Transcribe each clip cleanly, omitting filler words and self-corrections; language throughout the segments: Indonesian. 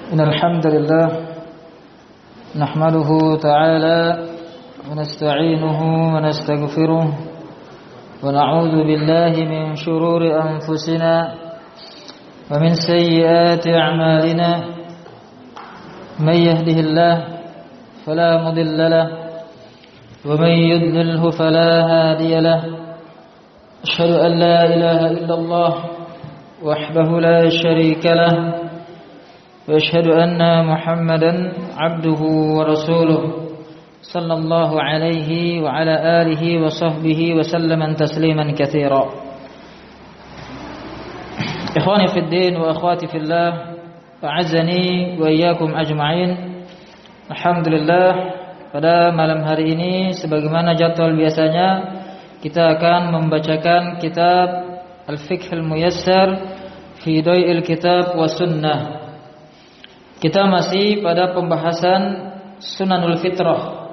إن الحمد لله نحمده تعالى ونستعينه ونستغفره ونعوذ بالله من شرور أنفسنا ومن سيئات أعمالنا من يهده الله فلا مضل له ومن يضلله فلا هادي له أشهد أن لا إله إلا الله وحده لا شريك له وأشهد أن محمدا عبده ورسوله صلى الله عليه وعلى آله وصحبه وسلم تسليما كثيرا. إخواني في الدين وأخواتي في الله أعزني وإياكم أجمعين. Alhamdulillah, pada malam hari ini sebagaimana jadwal biasanya kita akan membacakan kitab Al-Fiqh Al-Muyassar fi Daw'il Kitab wa Sunnah. Kita masih pada pembahasan Sunanul Fitrah,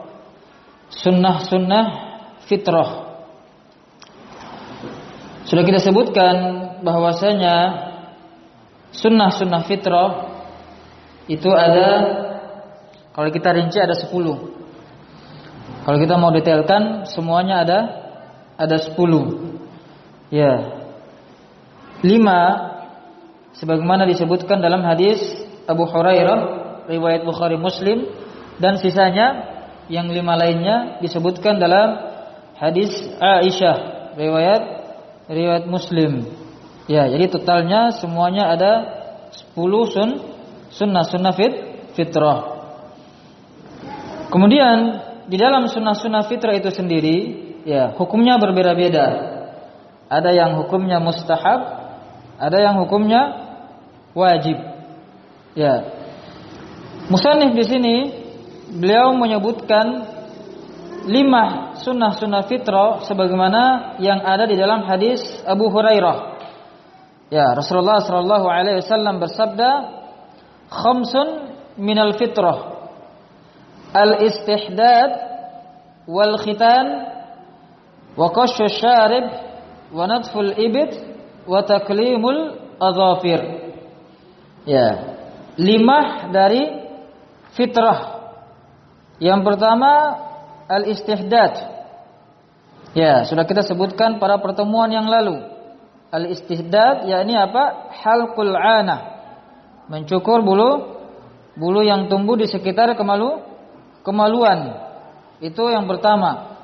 sunnah-sunnah fitrah. Sudah kita sebutkan bahwasanya sunnah-sunnah fitrah itu ada, kalau kita rinci ada 10. Kalau kita mau detailkan semuanya ada 10. Ya. 5 sebagaimana disebutkan dalam hadis Abu Hurairah riwayat Bukhari Muslim, dan sisanya yang 5 lainnya disebutkan dalam hadis Aisyah riwayat Muslim. Ya, jadi totalnya semuanya ada 10 sunnah fitrah. Kemudian di dalam sunnah fitrah itu sendiri, ya, hukumnya berbeda-beda. Ada yang hukumnya mustahab, ada yang hukumnya wajib. Ya, musannif di sini beliau menyebutkan 5 sunnah fitrah sebagaimana yang ada di dalam hadis Abu Hurairah. Ya, Rasulullah sallallahu alaihi wasallam bersabda, "Khamsun minal fitrah, al-istihdad wal khitan wa qashshu syarib wa nadful ibit wa taklimul adhafir." Ya, 5 dari fitrah. Yang pertama al-istihdad. Ya, sudah kita sebutkan pada pertemuan yang lalu. Al-istihdad yakni apa? Halqul 'anah. Mencukur bulu yang tumbuh di sekitar kemaluan. Itu yang pertama.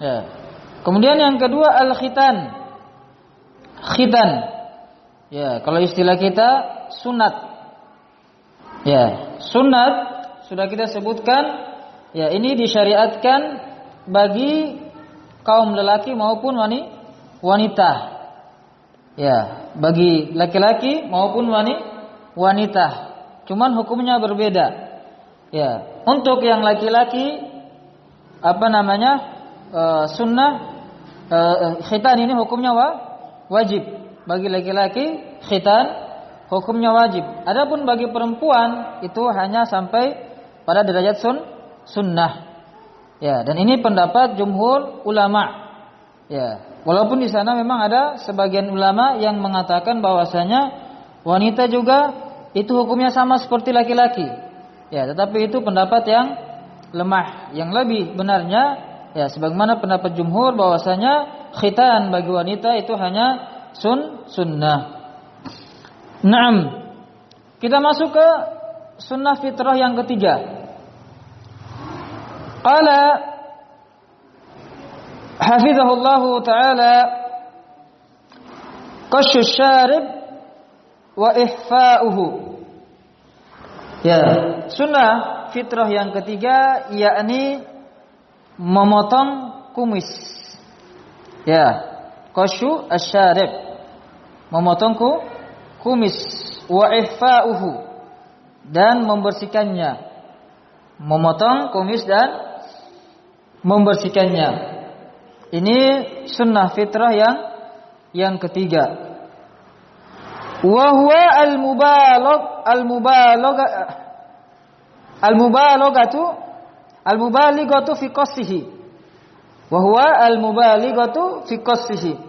Ya. Kemudian yang kedua al-khitan. Khitan. Ya, kalau istilah kita sunat. Ya, sunat sudah kita sebutkan, ya, ini disyariatkan bagi kaum lelaki maupun wanita. Ya, bagi laki-laki maupun wanita. Cuman hukumnya berbeda. Ya, untuk yang laki-laki sunnah khitan ini hukumnya wajib. Bagi laki-laki khitan hukumnya wajib. Adapun bagi perempuan itu hanya sampai pada derajat sunnah. Ya, dan ini pendapat jumhur ulama. Ya, walaupun di sana memang ada sebagian ulama yang mengatakan bahwasanya wanita juga itu hukumnya sama seperti laki-laki. Ya, tetapi itu pendapat yang lemah. Yang lebih benarnya, ya, sebagaimana pendapat jumhur bahwasanya khitan bagi wanita itu hanya sunnah. Naam. Kita masuk ke sunnah fitrah yang ketiga. Qala hafizahullahu ta'ala qashshu syarib wa ihfa'uhu. Ya, sunnah fitrah yang ketiga yakni memotong kumis. Ya, qashshu asy-syarib, memotong kumis, wa ihfa'uhu, dan membersihkannya. Memotong kumis dan membersihkannya. Ini sunnah fitrah yang ketiga. Wa huwa al-mubalaghatu fi qassihi. Wa huwa al-mubalaghatu fi qassihi.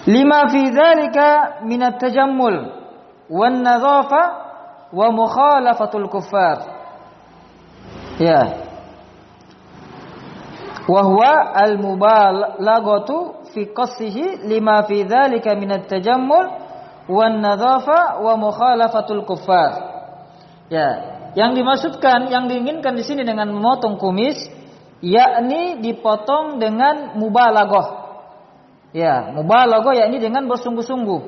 Lima fi dzalika min at-tajammul wan nadhafa wa mukhalafatul kuffar. Ya. Wa huwa al-mubalaghatu fi qassihi lima fi dzalika min at-tajammul wan nadhafa wa mukhalafatul kuffar. Ya, yang dimaksudkan, yang diinginkan di sini dengan memotong kumis, yakni dipotong dengan mubalaghah. Ya, mubalaghah yakni dengan bersungguh-sungguh.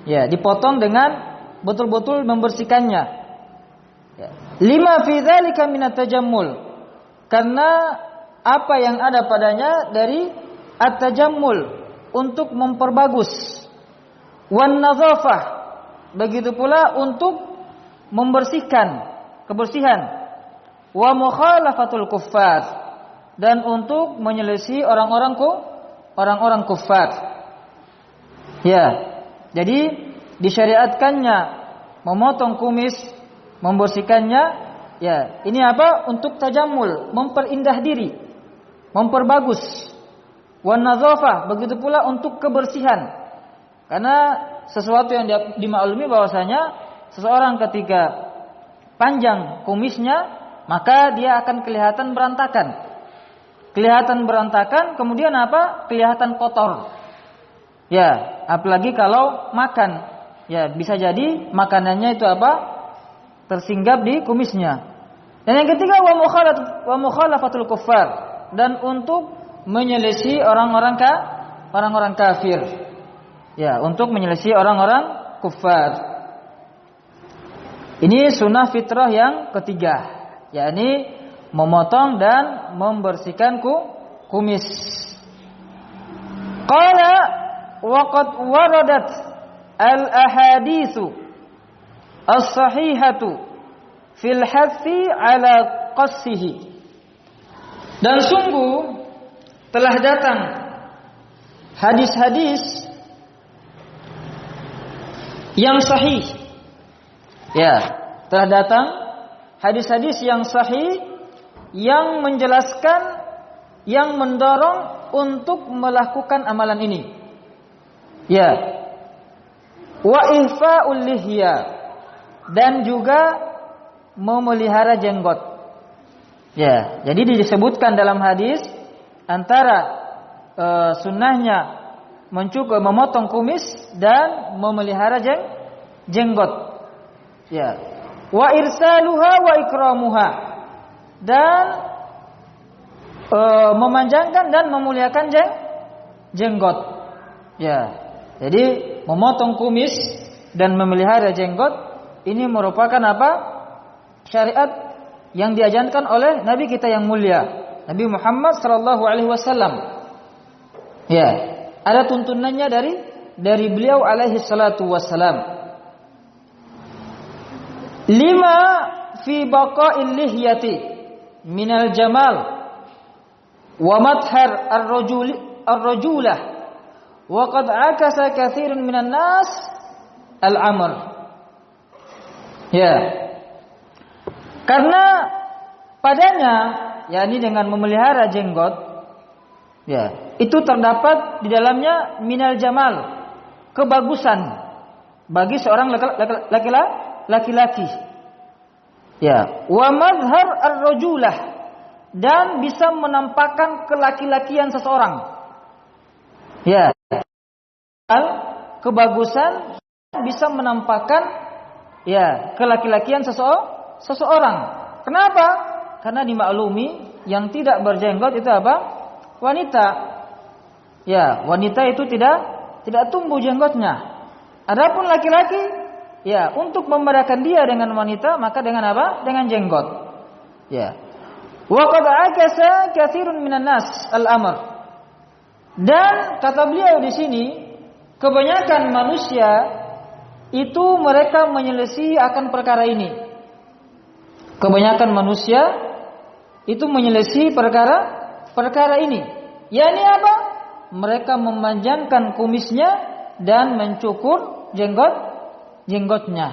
Ya, dipotong dengan betul-betul membersihkannya. Ya. Lima fi dzalika min at-tajammul. Karena apa yang ada padanya dari at-tajammul, untuk memperbagus, wan nadhafah, begitu pula untuk membersihkan, kebersihan, wa mukhalafatul kuffar, dan untuk menyelisih orang-orang kuffar. Ya, jadi disyariatkannya memotong kumis, membersihkannya. Ya, ini apa? Untuk tajammul, memperindah diri, memperbagus. Wan nadzafah, begitu pula untuk kebersihan. Karena sesuatu yang dimaklumi bahwasanya seseorang ketika panjang kumisnya, maka dia akan kelihatan berantakan. Kelihatan berantakan, kemudian apa? Kelihatan kotor. Ya, apalagi kalau makan. Ya, bisa jadi makanannya itu apa? Tersinggap di kumisnya. Dan yang ketiga, wa mukhalafatul kuffar, dan untuk menyelisih orang-orang kafir. Ya, untuk menyelisih orang-orang kufar. Ini sunnah fitrah yang ketiga, yakni memotong dan membersihkan kumis. Qala wa qad waradat al-ahaditsu as-sahihatu fil hathi ala qassihi. Dan sungguh telah datang hadis-hadis yang sahih. Ya, telah datang hadis-hadis yang sahih yang menjelaskan, yang mendorong untuk melakukan amalan ini. Ya. Wa ihfa'ul lihya, dan juga memelihara jenggot. Ya, jadi disebutkan dalam hadis antara sunnahnya memotong kumis dan memelihara jenggot. Ya. Wa irsaluha wa ikramuha, dan memanjangkan dan memuliakan jenggot. Ya. Jadi memotong kumis dan memelihara jenggot ini merupakan apa? Syariat yang diajarkan oleh Nabi kita yang mulia, Nabi Muhammad sallallahu alaihi wasallam. Ya, ada tuntunannya dari beliau alaihi salatu wassalam. Lima fi baqa'il lihyati minal jamal wa madhar ar-rajulah wa qad akasa katsirun minan nas al-amr. Ya. Karena padanya, yakni dengan memelihara jenggot, ya, itu terdapat di dalamnya minal jamal, kebagusan bagi seorang laki-laki. Ya, wa mazhar ar-rajulah, dan bisa menampakkan kelaki-lakian seseorang. Ya. Kebagusan bisa menampakkan, ya, kelaki-lakian seseorang. Kenapa? Karena dimaklumi yang tidak berjenggot itu apa? Wanita. Ya, wanita itu tidak tumbuh jenggotnya. Adapun laki-laki, ya, untuk membedakan dia dengan wanita, maka dengan apa? Dengan jenggot. Ya. Wa qad akasa katsirun minan nas al-amr. Dan kata beliau di sini, kebanyakan manusia itu mereka menyelisih akan perkara ini. Kebanyakan manusia itu menyelisih perkara ini. yakni apa? Mereka memanjangkan kumisnya dan mencukur jenggotnya.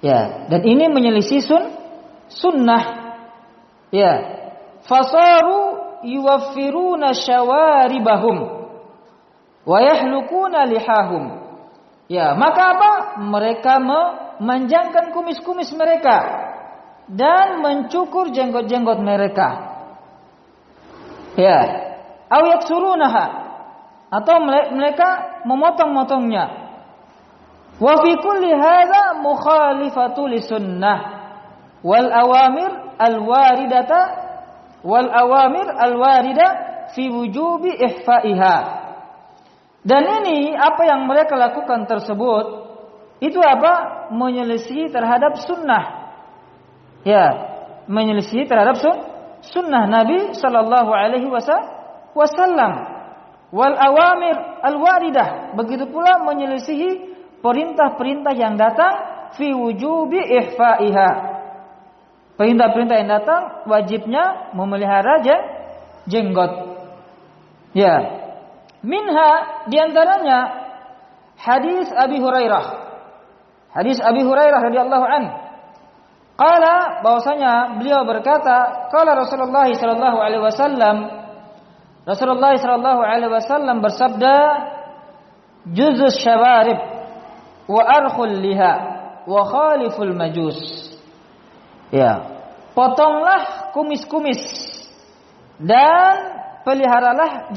Ya, dan ini menyelisih sunnah. Ya, fasaru yuwaffiruna syawaribahum wa yahlukuna lihahum. Ya, maka apa? Mereka manjangkan kumis-kumis mereka dan mencukur jenggot-jenggot mereka. Ya, aw yaksurunaha, atau mereka memotong-motongnya. Wa fi kulli hadza mukhalifatu lisunnah wal awamir al-warida fi wujubi ihfa'iha. Dan ini apa yang mereka lakukan tersebut itu apa? Menyelisih terhadap sunnah. Ya, menyelisih terhadap sunnah Nabi sallallahu alaihi wasallam. Wal awamir al-waridah, begitu pula menyelisihi perintah-perintah yang datang fi wujubi ihfa'iha. Perintah-perintah yang datang wajibnya memelihara jenggot. Ya. Minha diantaranya hadis Abi Hurairah. Hadis Abi Hurairah radhiyallahu anhu. Qala, bahwasanya beliau berkata, qala Rasulullah sallallahu alaihi wasallam, Rasulullah sallallahu alaihi wasallam bersabda, juzus syawarib wa arkhul liha wa khaliful majus. Ya, potonglah kumis-kumis dan peliharalah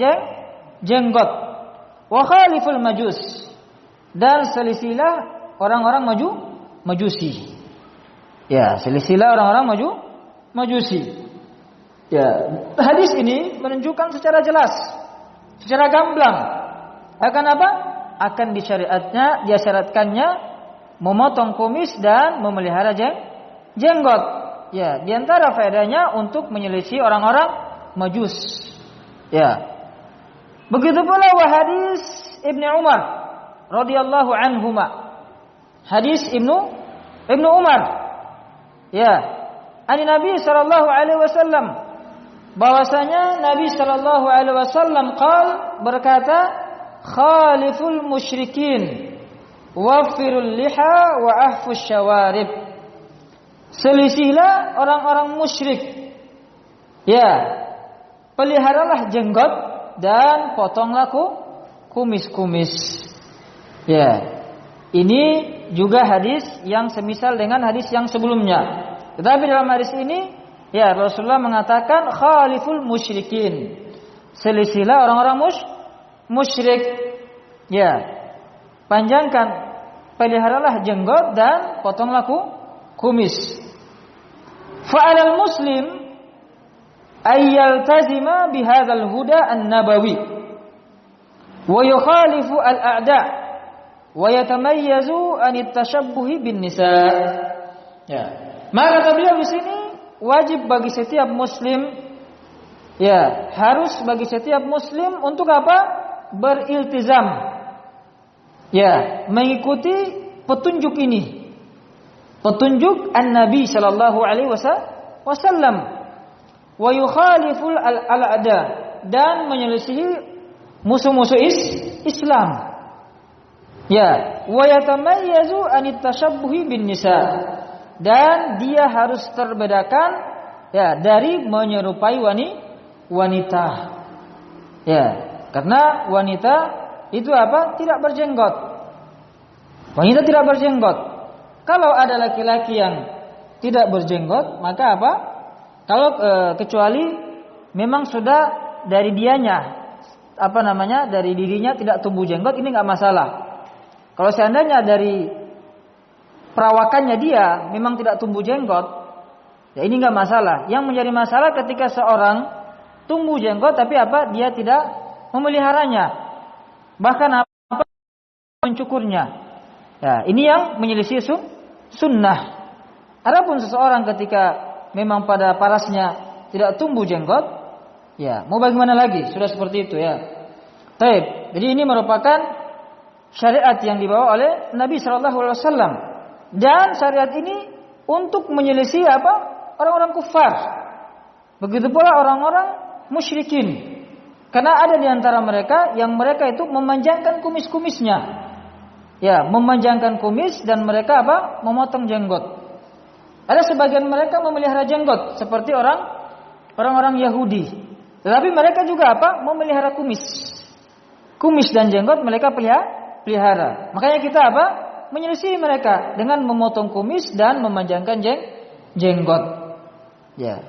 jenggot. Wa khaliful majus, dan selisilah orang-orang majusi. Ya, selisilah orang-orang majusi. Ya, hadis ini menunjukkan secara jelas, secara gamblang akan apa? Akan disyaratkannya memotong kumis dan memelihara jenggot. Ya, di antara faedahnya untuk menyelisih orang-orang majus. Ya. Begitu pula hadis Ibnu Umar radhiyallahu anhuma. Hadis Ibnu Umar. Ya. Ani Nabi sallallahu alaihi wasallam, bahwasanya Nabi sallallahu alaihi wasallam berkata, khaliful musyrikin wafirul liha wa ahfus syawarib. Selisihlah orang-orang musyrik. Ya, peliharalah jenggot dan potonglah kumis-kumis. Ya, ini juga hadis yang semisal dengan hadis yang sebelumnya. Tetapi dalam hadis ini, ya, Rasulullah mengatakan khaliful musyrikin. Selisihlah orang-orang musyrik. Ya, panjangkan, peliharalah jenggot dan potonglah kumis. Fa'alal muslim ayyaltazima bihadzal huda an-nabawi wa yukhalifu al-a'da wa yatamayyazu an at-tashabbuhi bin nisa. Ya. Maka kata beliau di sini, wajib bagi setiap muslim, ya, harus bagi setiap muslim untuk apa? Beriltizam. Ya, mengikuti petunjuk ini. Petunjuk An-Nabi sallallahu alaihi wasallam. Wa yukhaliful al-a'da, dan menyelisihi musuh-musuh Islam. Ya, wa yatamayyazu anit tashabbuhi bin nisa, dan dia harus terbedakan, ya, dari menyerupai wanita. Ya, karena wanita itu apa? Tidak berjenggot. Wanita tidak berjenggot. Kalau ada laki-laki yang tidak berjenggot, maka apa? Kalau kecuali memang sudah dari dianya, dari dirinya tidak tumbuh jenggot, ini nggak masalah. Kalau seandainya dari perawakannya dia memang tidak tumbuh jenggot, ya ini nggak masalah. Yang menjadi masalah ketika seorang tumbuh jenggot tapi apa? Dia tidak memeliharanya, bahkan apa? Mencukurnya. Ya, ini yang menyelisih sunnah. Adapun seseorang ketika memang pada parasnya tidak tumbuh jenggot, ya, mau bagaimana lagi? Sudah seperti itu, ya. Baik. Jadi ini merupakan syariat yang dibawa oleh Nabi sallallahu alaihi wasallam. Dan syariat ini untuk menyelisih apa? Orang-orang kufar. Begitu pula orang-orang musyrikin. Karena ada di antara mereka yang mereka itu memanjangkan kumis-kumisnya. Ya, memanjangkan kumis, dan mereka apa? Memotong jenggot. Ada sebagian mereka memelihara jenggot seperti orang-orang Yahudi. Tetapi mereka juga apa? Memelihara kumis. Kumis dan jenggot mereka pelihara. Makanya kita apa? Menyelisih mereka dengan memotong kumis dan memanjangkan jenggot. Ya.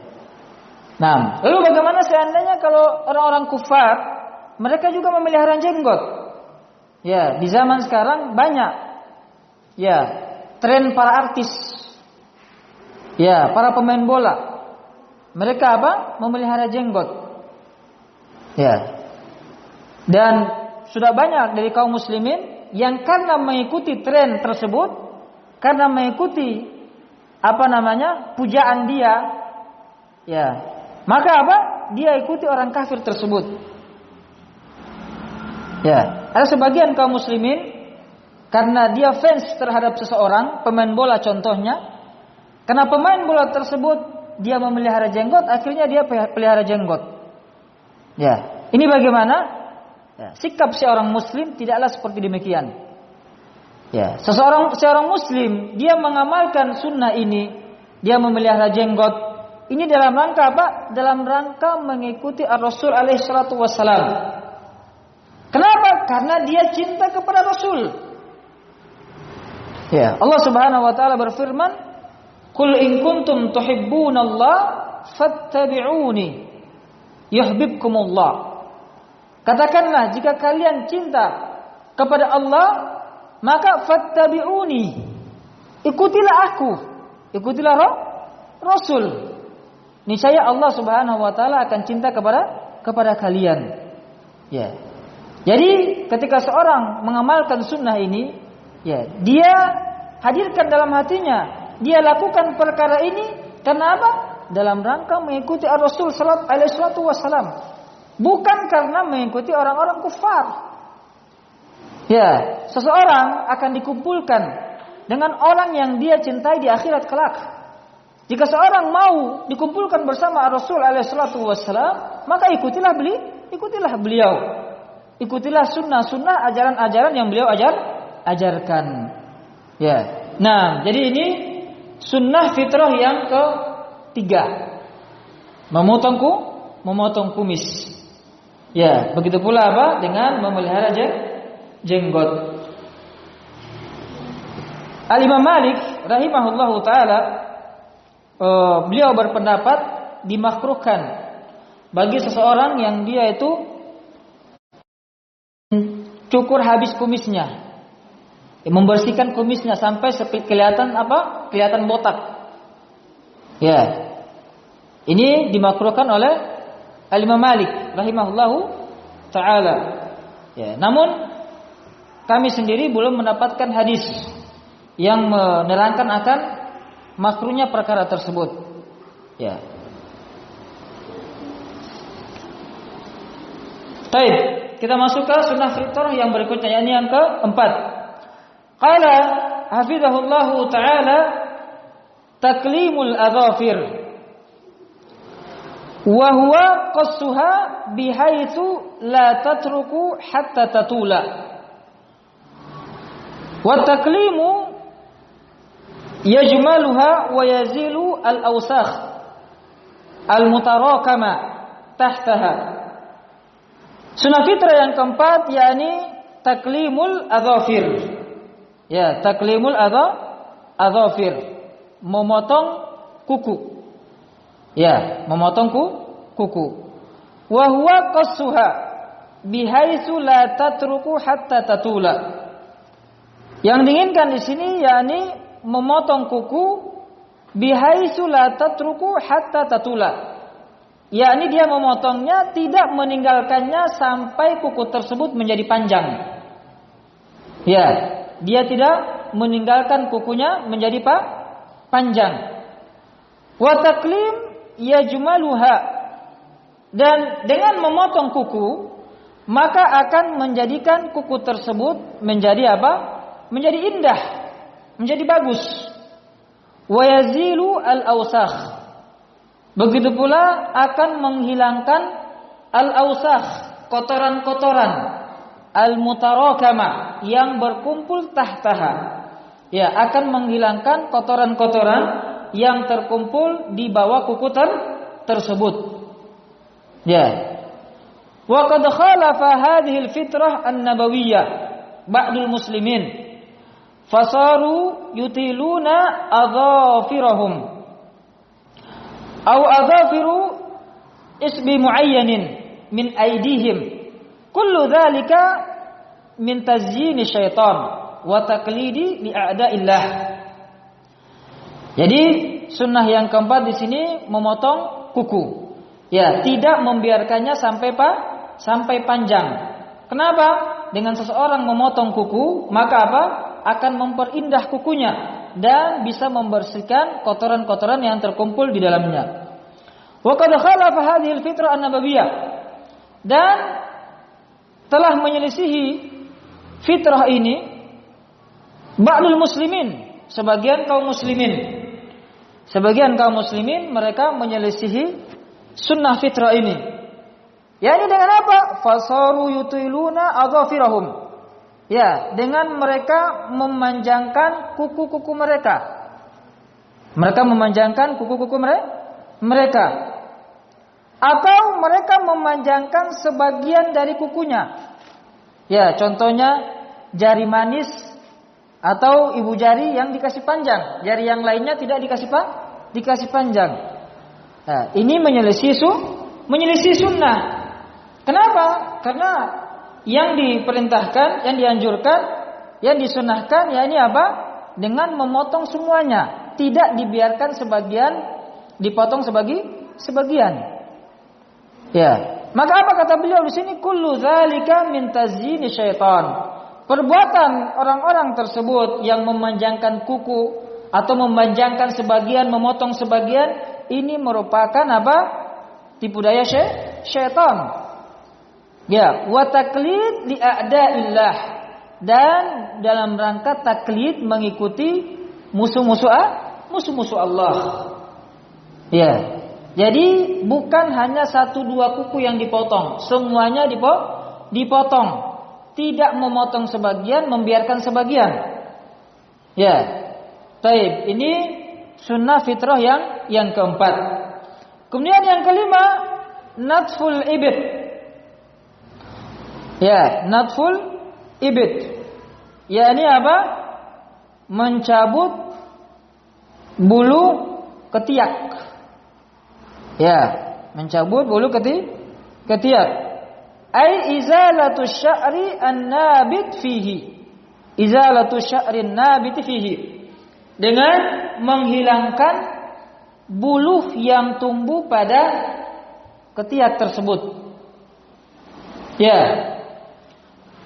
Nah, lalu bagaimana seandainya kalau orang-orang kufar mereka juga memelihara jenggot? Ya, di zaman sekarang banyak ya tren para artis. Ya, para pemain bola. Mereka apa? Memelihara jenggot. Ya. Dan sudah banyak dari kaum muslimin yang karena mengikuti tren tersebut, karena mengikuti pujaan dia, ya, maka apa? Dia ikuti orang kafir tersebut. Ya, ada sebagian kaum muslimin karena dia fans terhadap seseorang, pemain bola contohnya, karena pemain bola tersebut dia memelihara jenggot, akhirnya dia pelihara jenggot. Ya, ini bagaimana? Ya, sikap seorang muslim tidaklah seperti demikian. Ya, seorang muslim dia mengamalkan sunnah ini, dia memelihara jenggot. Ini dalam rangka apa? Dalam rangka mengikuti Ar-Rasul alaihi salatu wassalam. Kenapa? Karena dia cinta kepada Rasul. Ya, Allah Subhanahu wa taala berfirman, "Qul in kuntum tuhibbunallaha fattabi'uni yuhibbukumullah." Katakanlah, jika kalian cinta kepada Allah, maka fattabi'uni. Ikutilah aku, ikutilah Rasul. Niscaya Allah Subhanahu wa taala akan cinta kepada kalian. Ya. Jadi ketika seorang mengamalkan sunnah ini, ya, dia hadirkan dalam hatinya, dia lakukan perkara ini karena apa? Dalam rangka mengikuti Ar-Rasul sallallahu alaihi wasallam. Bukan karena mengikuti orang-orang kufar. Ya, seseorang akan dikumpulkan dengan orang yang dia cintai di akhirat kelak. Jika seorang mau dikumpulkan bersama Rasul alaihi salatu wassalam, maka ikutilah beliau. Ikutilah sunnah-sunnah, ajaran-ajaran yang beliau ajarkan. Ya. Nah, jadi ini sunnah fitrah yang ketiga. Memotong kumis. Ya, begitu pula apa? Dengan memelihara jenggot. Al-Imam Malik rahimahullahu taala beliau berpendapat dimakruhkan bagi seseorang yang dia itu cukur habis kumisnya, membersihkan kumisnya sampai kelihatan botak. Ya, ini dimakruhkan oleh Al-Imam Malik rahimahullahu taala. Ya, namun kami sendiri belum mendapatkan hadis yang menerangkan akan makruhnya perkara tersebut. Ya. Baik, kita masuk ke sunnah fitrah yang berikutnya, yakni yang keempat. Qala hafizahullahu taala taklimul adhafir wa huwa qassuha bihaitsu la tatruku hatta tatula. Wa taklimu yajmaluha wa yazilu al-awsakh al-mutarakama tahtaha. Sunnah fitrah yang keempat yakni taklimul adhafir. Ya, taklimul adhafir, memotong kuku. Ya, memotong kuku. Wa huwa qassuha bihaitsu la tatruku hatta tatula. Yang diinginkan di sini yakni memotong kuku bihaitsu la tatruku hatta tatula. Yakni dia memotongnya tidak meninggalkannya sampai kuku tersebut menjadi panjang. Ya, dia tidak meninggalkan kukunya menjadi panjang. Wa taklim yajmaluha, dan dengan memotong kuku maka akan menjadikan kuku tersebut menjadi apa? Menjadi indah, menjadi bagus. Wa yazilu al-awsakh, begitu pula akan menghilangkan al-awsakh, kotoran-kotoran, al-mutarakama, yang berkumpul tahtaha. Ya, akan menghilangkan kotoran-kotoran yang terkumpul di bawah kuku tersebut. Ya. Wa qad khalafa hadhihi al-fitrah an-nabawiyyah ba'dul muslimin fasaru yutiluna adhafirahum aw adhafiru isbi muayyanin min aidihim. Kullu dzalika min tazyini syaitan wa taqlidi li a'da'illah. Jadi sunnah yang keempat di sini memotong kuku. Ya, tidak membiarkannya sampai panjang. Kenapa? Dengan seseorang memotong kuku, maka apa? Akan memperindah kukunya dan bisa membersihkan kotoran-kotoran yang terkumpul di dalamnya. Wa qad khalafa hadhihi al-fitrah an-nabawiyyah. Dan telah menyelisihi fitrah ini ba'dul muslimin, sebagian kaum muslimin. Sebagian kaum muslimin mereka menyelisihi sunnah fitrah ini. Ya, ini dengan apa? Fasaru yutiluna adhafirahum. Ya, dengan mereka memanjangkan kuku-kuku mereka. Mereka memanjangkan kuku-kuku mereka. Atau mereka memanjangkan sebagian dari kukunya. Ya, contohnya jari manis atau ibu jari yang dikasih panjang, jari yang lainnya tidak dikasih panjang. Nah, ini menyelisih sunnah. Kenapa? Karena yang diperintahkan, yang dianjurkan, yang disunnahkan, ya ini apa? Dengan memotong semuanya, tidak dibiarkan sebagian, dipotong sebagian. Ya, maka apa kata beliau di sini? Kullu dzalika min tazyini syaitan. Perbuatan orang-orang tersebut yang memanjangkan kuku atau memanjangkan sebagian, memotong sebagian, ini merupakan apa? Tipu daya syaitan. Ya, wa taqlid li a'da'illah, dan dalam rangka taklid mengikuti musuh-musuh Allah. Ya. Jadi bukan hanya 1-2 kuku yang dipotong, semuanya dipotong. Tidak memotong sebagian, membiarkan sebagian. Ya. Baik, ini sunnah fitrah yang keempat. Kemudian yang kelima, natful ibid. Ya, natful ibid. Ya, ini apa? Mencabut bulu ketiak. Ya, mencabut bulu ketiak. Ai izalatu sya'ri an-nabit fihi. Izalatu sya'ri an-nabit fihi. Dengan menghilangkan bulu yang tumbuh pada ketiak tersebut. Ya.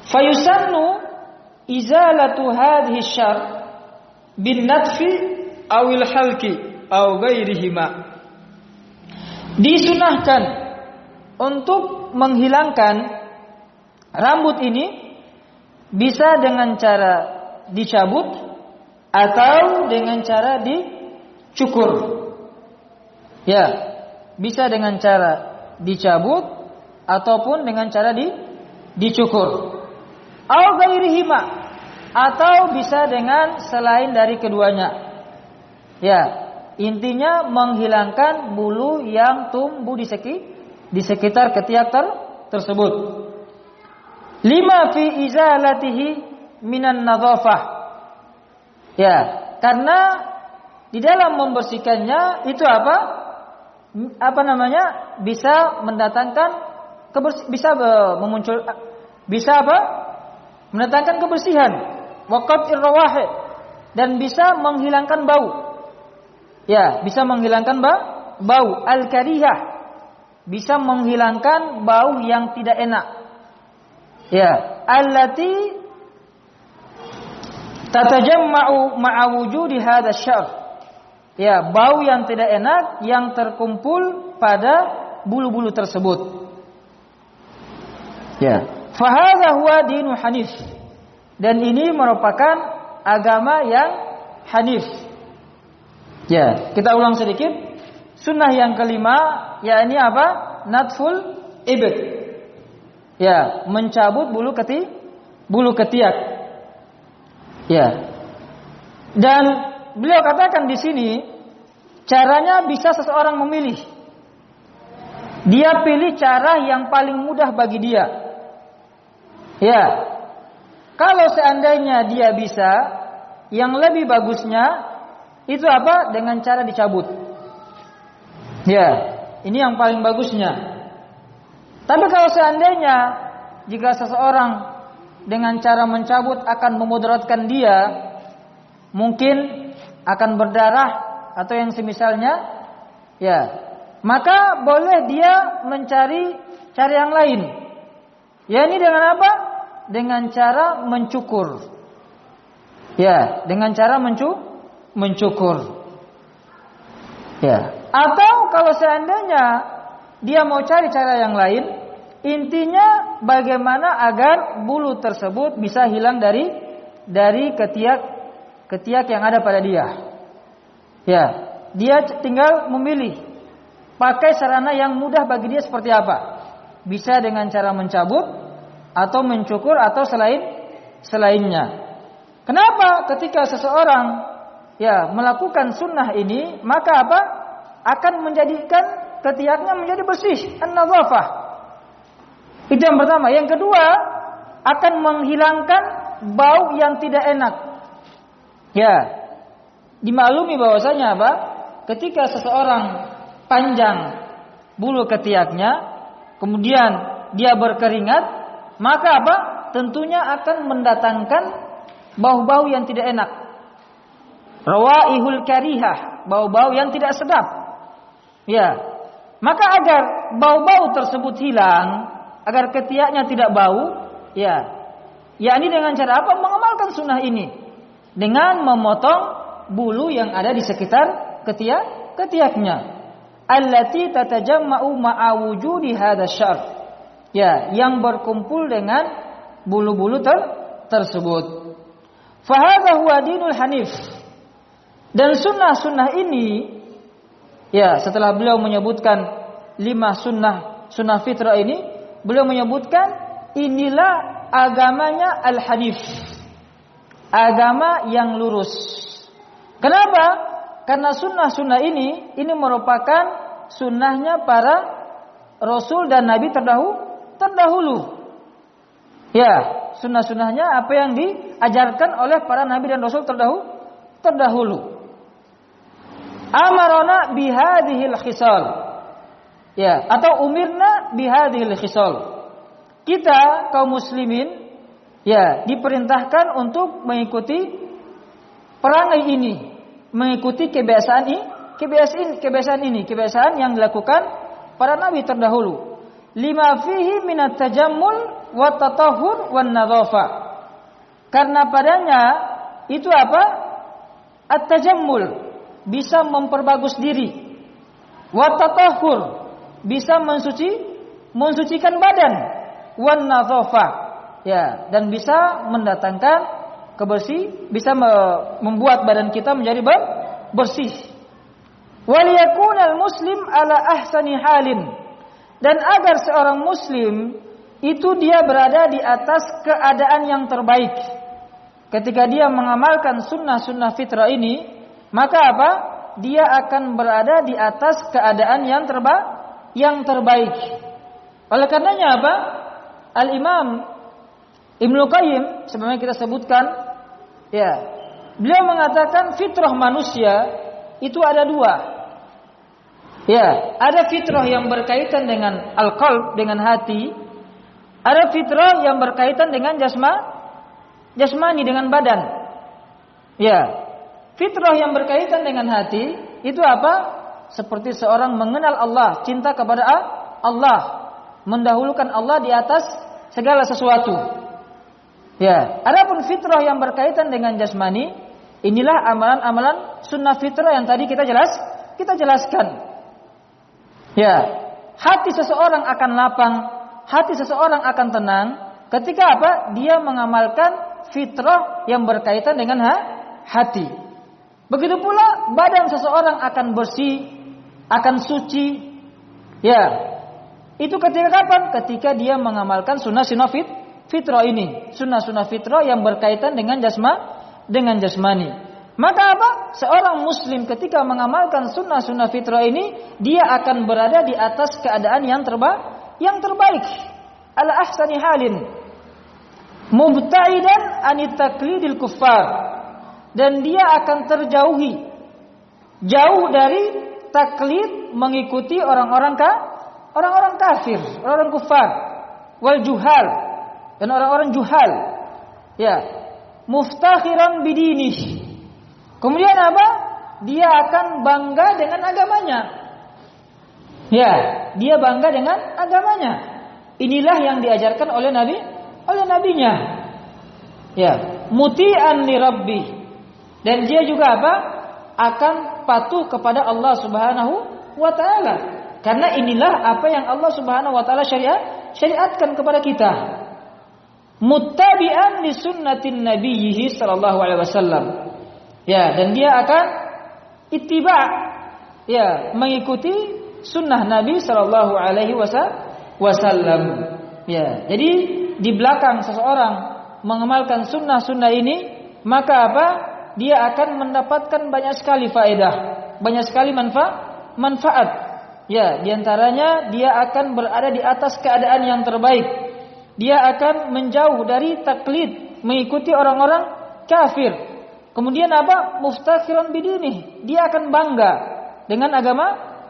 Fayusannu izalatu hadhihi syar bin natfi awil halki aw ghairihima. Disunahkan untuk menghilangkan rambut ini bisa dengan cara dicabut atau dengan cara dicukur. Ya, bisa dengan cara dicabut ataupun dengan cara dicukur. Au ghairihima, atau bisa dengan selain dari keduanya. Ya, intinya menghilangkan bulu yang tumbuh di sekitar ketiak tersebut. Lima fi izalatihi minan nadhafah. Ya, karena di dalam membersihkannya itu apa? Apa namanya? Bisa mendatangkan bisa apa? Mendatangkan kebersihan, waqat irwahi, dan bisa menghilangkan bau. Ya, bisa menghilangkan bau al-karihah, bisa menghilangkan bau yang tidak enak. Ya, allati tatajamma'u ma'a wujudi hadha syar. Ya, bau yang tidak enak yang terkumpul pada bulu-bulu tersebut. Ya, fahadha huwa dinu hanif. Dan ini merupakan agama yang hanif. Ya, kita ulang sedikit. Sunnah yang kelima, yakni apa? Natful ibid. Ya, mencabut bulu ketiak. Ya. Dan beliau katakan di sini, caranya bisa seseorang memilih. Dia pilih cara yang paling mudah bagi dia. Ya, kalau seandainya dia bisa yang lebih bagusnya itu apa? Dengan cara dicabut. Ya, ini yang paling bagusnya. Tapi kalau seandainya jika seseorang dengan cara mencabut akan memudaratkan dia, mungkin akan berdarah atau yang semisalnya, ya, maka boleh dia mencari cara yang lain. Ya, ini dengan apa? Dengan cara mencukur. Ya, dengan cara mencukur. Ya. Atau kalau seandainya dia mau cari cara yang lain, intinya bagaimana agar bulu tersebut bisa hilang dari ketiak yang ada pada dia. Ya, dia tinggal memilih pakai sarana yang mudah bagi dia seperti apa. Bisa dengan cara mencabut atau mencukur atau selainnya. Kenapa ketika seseorang melakukan sunnah ini, maka apa? Akan menjadikan ketiaknya menjadi bersih, an-nadhafah. Itu yang pertama. Yang kedua, akan menghilangkan bau yang tidak enak. Ya, dimaklumi bahwasanya apa? Ketika seseorang panjang bulu ketiaknya, kemudian dia berkeringat, maka apa? Tentunya akan mendatangkan bau-bau yang tidak enak. Rawaihul karihah, bau-bau yang tidak sedap. Ya. Maka agar bau-bau tersebut hilang, agar ketiaknya tidak bau, yakni dengan cara apa? Mengamalkan sunnah ini dengan memotong bulu yang ada di sekitar ketiaknya. Allati tatajamma'u ma'a wujudi hadzal syar'. Ya, yang berkumpul dengan bulu-bulu tersebut. Fa hadza huwa dinul hanif. Dan sunnah-sunnah ini, setelah beliau menyebutkan 5 sunnah fitrah ini, beliau menyebutkan inilah agamanya al-hanif, agama yang lurus. Kenapa? Karena sunnah-sunnah ini merupakan sunnahnya para rasul dan nabi terdahulu. Ya, sunnah-sunnahnya apa yang diajarkan oleh para nabi dan rasul terdahulu. Amarona bihadhil khisal. Ya, atau umirna bihadhil khisal. Kita kaum muslimin diperintahkan untuk mengikuti perangai ini, mengikuti kebiasaan yang dilakukan para nabi terdahulu. Lima fihi minat tajammul wa tatahhur wan nadhafa. Karena padanya itu apa? At-tajammul, bisa memperbagus diri. Wa tatahhur, bisa mensucikan badan. Wan nadhafa, dan bisa mendatangkan kebersih, bisa membuat badan kita menjadi bersih. Wal yakunal muslim ala ahsani halin, dan agar seorang muslim itu dia berada di atas keadaan yang terbaik. Ketika dia mengamalkan sunnah-sunnah fitrah ini, maka apa? Dia akan berada di atas keadaan yang terbaik. Oleh karenanya apa? Al-Imam Ibnu Qayyim sebagaimana kita sebutkan, beliau mengatakan fitrah manusia itu ada 2. Ada fitrah yang berkaitan dengan al-qalb, dengan hati. Ada fitrah yang berkaitan dengan jasmani, dengan badan. Fitrah yang berkaitan dengan hati itu apa? Seperti seorang mengenal Allah, cinta kepada Allah, mendahulukan Allah di atas segala sesuatu. Adapun fitrah yang berkaitan dengan jasmani, inilah amalan-amalan sunnah fitrah yang tadi kita jelaskan. Hati seseorang akan lapang, hati seseorang akan tenang ketika apa? Dia mengamalkan fitrah yang berkaitan dengan hati. Begitu pula badan seseorang akan bersih, akan suci. Itu ketika kapan? Ketika dia mengamalkan sunnah-sunnah fitrah ini, sunnah-sunnah fitrah yang berkaitan dengan jasmani. Maka apa? Seorang muslim ketika mengamalkan sunnah-sunnah fitrah ini, dia akan berada di atas keadaan yang terbaik. Ala ahsani halin. Mubta'idan anit taqlidil kuffar. dan dia akan terjauhi jauh dari taklid mengikuti orang-orang kafir, orang kufar, wal juhal, dan orang-orang juhal. Ya, muftakhiran bidinih. Kemudian apa? Dia akan bangga dengan agamanya. Ya, dia bangga dengan agamanya. Inilah yang diajarkan oleh nabinya. Ya, muti'an li rabbih. Dan dia juga apa? Akan patuh kepada Allah Subhanahu wa taala. Karena inilah apa yang Allah Subhanahu wa taala syariatkan kepada kita. Muttabi'an li sunnatin nabiyhi sallallahu alaihi wasallam. Ya, dan dia akan ittiba', ya, mengikuti sunnah Nabi sallallahu alaihi wasallam. Ya, jadi di belakang seseorang mengamalkan sunnah-sunnah ini, maka apa? Dia akan mendapatkan banyak sekali faedah, banyak sekali manfaat. Ya, diantaranya dia akan berada di atas keadaan yang terbaik. Dia akan menjauh dari taklid, mengikuti orang-orang kafir. Kemudian apa? Muftakhiran bidinih. Dia akan bangga dengan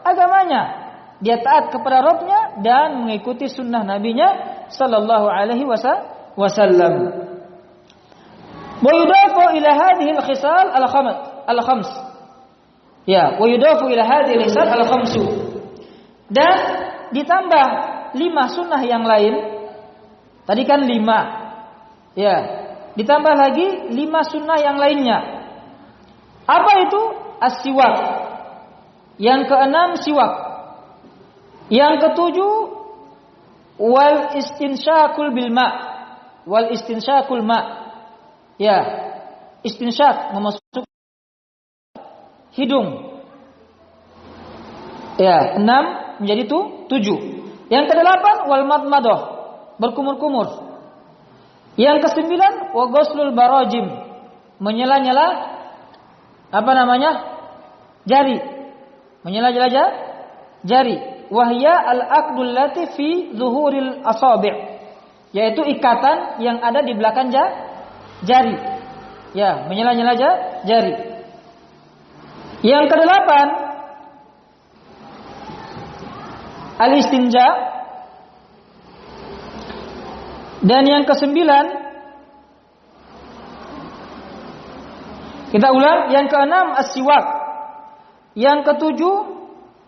agamanya. Dia taat kepada Rabbnya dan mengikuti sunnah nabinya sallallahu alaihi wasallam. Wa yudafu ila hadhihi al-khisal al-khams. Ya, wa yudafu ila hadhihi al-khisal al-khamsu. Dan ditambah 5 sunnah yang lain. Tadi kan 5. Ya, ditambah lagi 5 sunnah yang lainnya. Apa itu? As-siwak. Yang ke-6 siwak. Yang ke-7 wal istinsyaqul bil ma. Wal istinsyaqul ma. Ya, istinsyaq memasuk hidung. Ya, 6 menjadi 7. Yang ke-8 wal madmadah, berkumur-kumur. Yang ke-9 wa ghuslul barajim, menyela-nyela apa namanya? Jari. Menyela-nyela jari. Wahya al-aqdul lati fi zuhuril asabi', yaitu ikatan yang ada di belakang jari. Ya, menyela-nyela jari. Yang ke-8 al-istinja. Dan yang ke-9, kita ulang, yang ke-6 as-siwak. Yang ke-7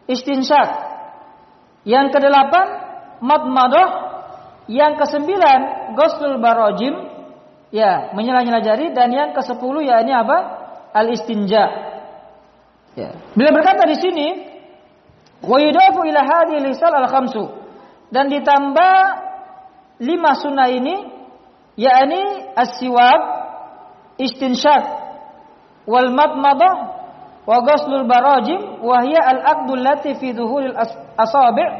istinsyak. Yang ke-8 madmadah. Yang ke-9 ghuslul barajim, ya, menyela-nyela jari. Dan yang ke-10 ya ini apa? Al-istinja. Ya. Beliau berkata di sini, wa yudafu ila hadhil hisal al-khamsu, dan ditambah 5 sunnah ini, yakni as-siwak, istinsyak, wal madmadah, wa ghuslul barajim, wa hiya al-aqdul lati fi dhuhuril asabi',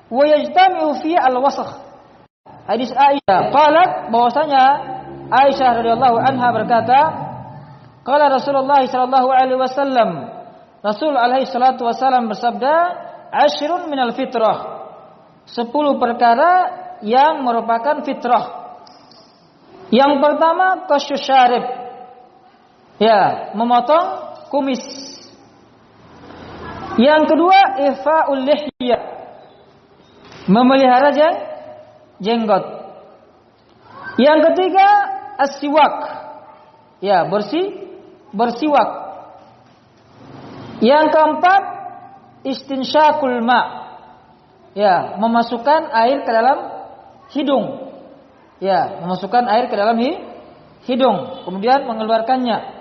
wa yajtami'u fi al-wasakh. Hadis Aisyah qalat, bahwasanya Aisyah radhiyallahu anha berkata, qala Rasulullah sallallahu alaihi wasallam, Rasul alaihi salatu wasallam bersabda, asyrun minal fitrah, 10 perkara yang merupakan fitrah. Yang pertama qasyusharib, ya, memotong kumis. Yang kedua ifa'ul lihya, memelihara jenggot. Yang ketiga as-siwak, ya, bersiwak. Yang keempat istinsyaqul ma, ya, memasukkan air ke dalam hidung. Ya, memasukkan air ke dalam hidung, kemudian mengeluarkannya.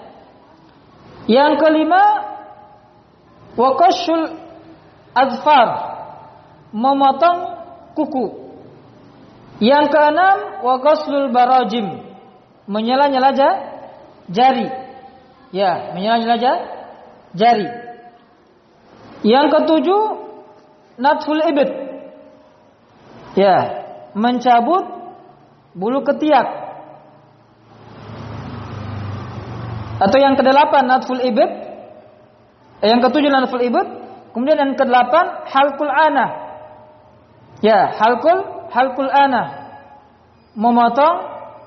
Yang kelima waqashul azfar, memotong kuku. Yang keenam waghuslul barajim, menyela-nyela jari. Ya, menyela-nyela jari. Yang ketujuh natful ibit, ya, mencabut bulu ketiak. Atau yang kedelapan natful ibit, yang ketujuh natful ibit. Kemudian yang kedelapan halqul ana, ya, halqul ana, memotong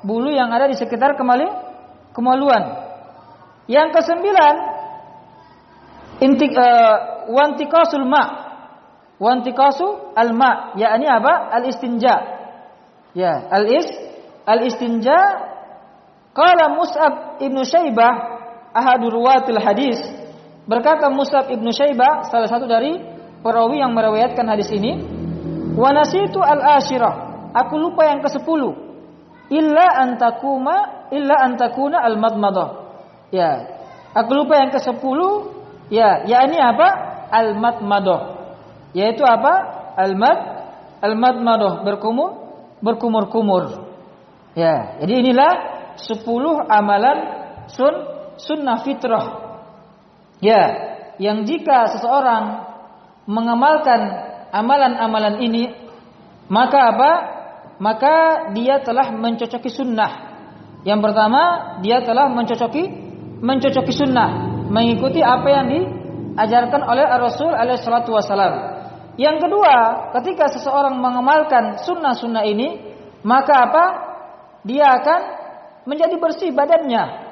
bulu yang ada di sekitar kemaluan. Yang kesembilan, wantikasul ma. Wantikasu al-ma, yakni apa? Al-istinja. Ya, al-istinja. Qala Mus'ab ibnu Syaibah ahadu ruwatil hadis. Berkata Mus'ab ibnu Syaibah, salah satu dari perawi yang meriwayatkan hadis ini, wa nasitu al-ashirah, aku lupa yang ke-10, illa antakuna al-madmadah. Ya, aku lupa yang ke-10, ya, yakni apa? Al-madmadah. Yaitu apa? Al-madmadah, berkumur-kumur. Ya, jadi inilah 10 amalan sunnah fitrah. Ya, yang jika seseorang mengamalkan amalan-amalan ini, maka apa? Maka dia telah mencocoki sunnah. Yang pertama, dia telah mencocoki sunnah, mengikuti apa yang diajarkan oleh Rasul alaihi salatu wasalam. Yang kedua, ketika seseorang mengamalkan sunnah-sunnah ini, maka apa? Dia akan menjadi bersih badannya.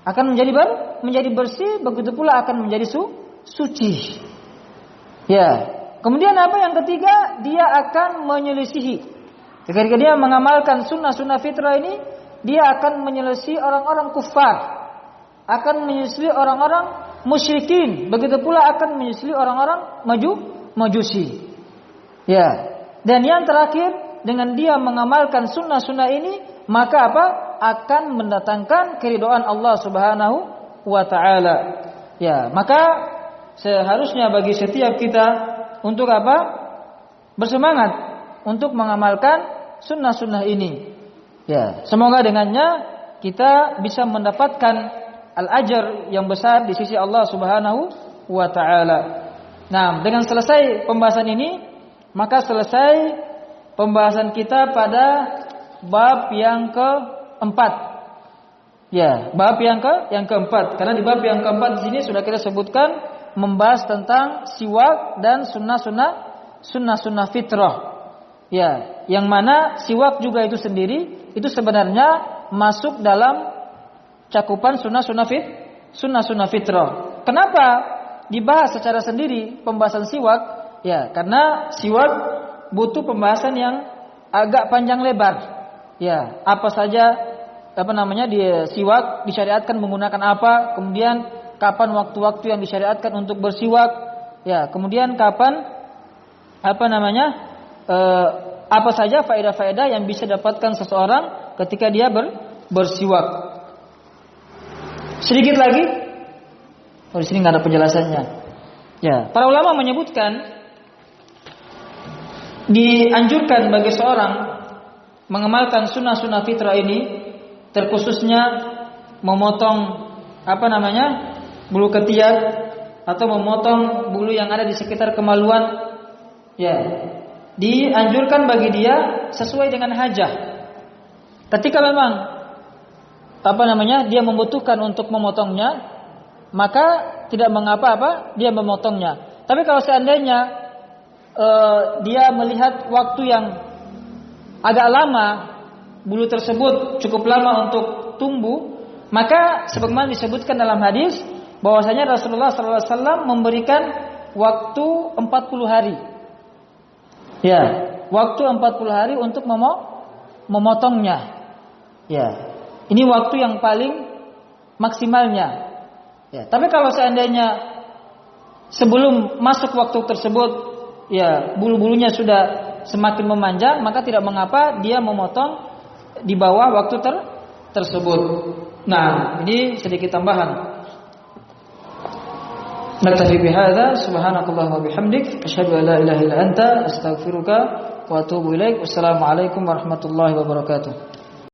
Akan menjadi bersih, begitu pula akan menjadi suci. Ya. Kemudian apa yang ketiga? Dia akan menyelisihi. Ketika dia mengamalkan sunnah-sunnah fitrah ini, dia akan menyelisihi orang-orang kufar, akan menyelisihi orang-orang musyrikin, begitu pula akan menyelisihi orang-orang majusi. Ya. Dan yang terakhir, dengan dia mengamalkan sunnah-sunnah ini, maka apa? Akan mendatangkan keridhaan Allah Subhanahu wa taala. Ya, maka seharusnya bagi setiap kita untuk apa? Bersemangat untuk mengamalkan sunnah-sunnah ini. Ya, semoga dengannya kita bisa mendapatkan al-ajr yang besar di sisi Allah Subhanahu wa taala. Nah, dengan selesai pembahasan ini, maka selesai pembahasan kita pada bab yang keempat. Ya, bab yang keempat. Karena di bab yang keempat di sini sudah kita sebutkan membahas tentang siwak dan sunnah fitrah. Ya, yang mana siwak juga itu sendiri itu sebenarnya masuk dalam cakupan sunnah fitrah. Kenapa dibahas secara sendiri pembahasan siwak? Ya, karena siwak butuh pembahasan yang agak panjang lebar. Ya, apa saja siwak disyariatkan menggunakan apa, kemudian kapan waktu-waktu yang disyariatkan untuk bersiwak, ya, kemudian kapan apa saja faedah-faedah yang bisa dapatkan seseorang ketika dia bersiwak. Sedikit lagi, di sini nggak ada penjelasannya. Ya, para ulama menyebutkan dianjurkan bagi seorang mengamalkan sunnah-sunnah fitrah ini, terkhususnya memotong bulu ketiak atau memotong bulu yang ada di sekitar kemaluan. Ya, dianjurkan bagi dia sesuai dengan hajah. Ketika memang dia membutuhkan untuk memotongnya, maka tidak mengapa dia memotongnya. Tapi kalau seandainya dia melihat waktu yang agak lama, bulu tersebut cukup lama untuk tumbuh, maka sebagaimana disebutkan dalam hadis bahwasanya Rasulullah SAW memberikan waktu 40 hari. Ya, waktu 40 hari untuk memotongnya. Ya, ini waktu yang paling maksimalnya. Ya, tapi kalau seandainya sebelum masuk waktu tersebut, ya, bulu-bulunya sudah semakin memanjang, maka tidak mengapa dia memotong di bawah waktu tersebut. Nah, ini sedikit tambahan. Naktafi bihadza, subhanakallahumma wa bihamdik, asyhadu an la ilaha illa anta, astaghfiruka wa atubu ilaik. Wassalamualaikum warahmatullahi wabarakatuh.